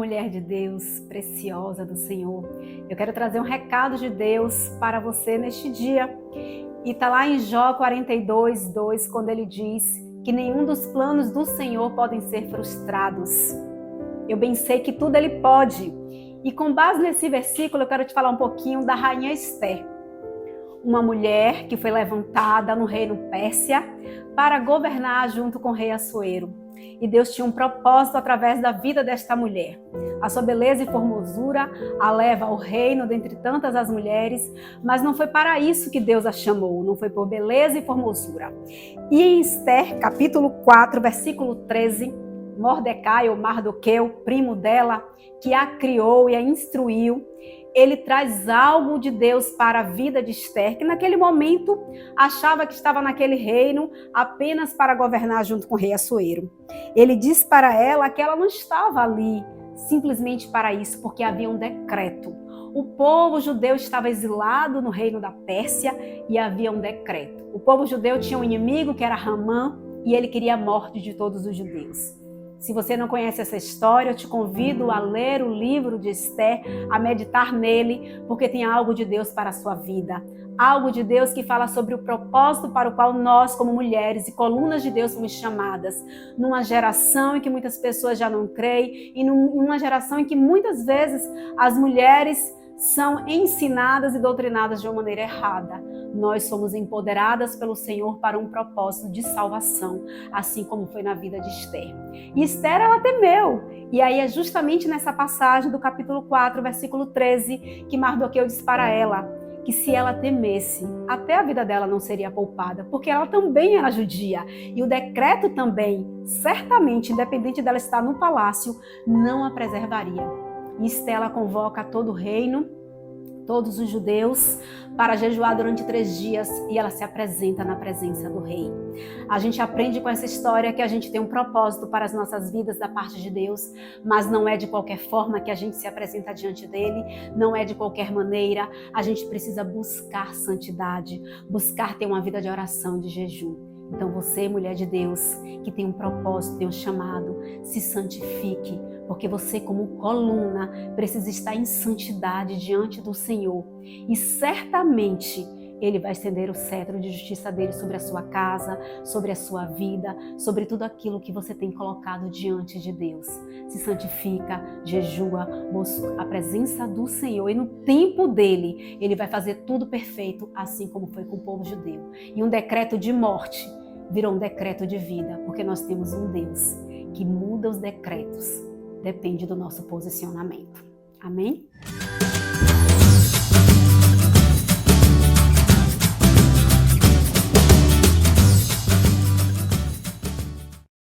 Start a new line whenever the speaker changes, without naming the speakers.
mulher de Deus, preciosa do Senhor. Eu quero trazer um recado de Deus para você neste dia. E está lá em Jó 42:2, quando ele diz que nenhum dos planos do Senhor podem ser frustrados. Eu bem sei que tudo ele pode. E com base nesse versículo, eu quero te falar um pouquinho da rainha Ester. Uma mulher que foi levantada no reino Pérsia para governar junto com o rei Assuero. E Deus tinha um propósito através da vida desta mulher. A sua beleza e formosura a leva ao reino dentre tantas as mulheres, mas não foi para isso que Deus a chamou, não foi por beleza e formosura. E em Ester, capítulo 4, versículo 13, Mordecai, ou Mardoqueu, primo dela, que a criou e a instruiu, ele traz algo de Deus para a vida de Ester, que naquele momento achava que estava naquele reino apenas para governar junto com o rei Assuero. Ele diz para ela que ela não estava ali simplesmente para isso, porque havia um decreto. O povo judeu estava exilado no reino da Pérsia e havia um decreto. O povo judeu tinha um inimigo que era Ramã e ele queria a morte de todos os judeus. Se você não conhece essa história, eu te convido a ler o livro de Ester, a meditar nele, porque tem algo de Deus para a sua vida. Algo de Deus que fala sobre o propósito para o qual nós, como mulheres e colunas de Deus, fomos chamadas. Numa geração em que muitas pessoas já não creem e numa geração em que muitas vezes as mulheres são ensinadas e doutrinadas de uma maneira errada. Nós somos empoderadas pelo Senhor para um propósito de salvação, assim como foi na vida de Ester. E Ester, ela temeu. E aí é justamente nessa passagem do capítulo 4, versículo 13, que Mardoqueu diz para ela que se ela temesse, até a vida dela não seria poupada, porque ela também era judia. E o decreto também, certamente, independente dela estar no palácio, não a preservaria. E Estela convoca todo o reino, todos os judeus, para jejuar durante 3 dias e ela se apresenta na presença do rei. A gente aprende com essa história que a gente tem um propósito para as nossas vidas da parte de Deus, mas não é de qualquer forma que a gente se apresenta diante dele, não é de qualquer maneira. A gente precisa buscar santidade, buscar ter uma vida de oração, de jejum. Então você, mulher de Deus, que tem um propósito, tem um chamado, se santifique, porque você, como coluna, precisa estar em santidade diante do Senhor. E certamente Ele vai estender o cetro de justiça dele sobre a sua casa, sobre a sua vida, sobre tudo aquilo que você tem colocado diante de Deus. Se santifica, jejua, busca a presença do Senhor e no tempo dele, Ele vai fazer tudo perfeito, assim como foi com o povo judeu. E um decreto de morte virou um decreto de vida, porque nós temos um Deus que muda os decretos, depende do nosso posicionamento. Amém?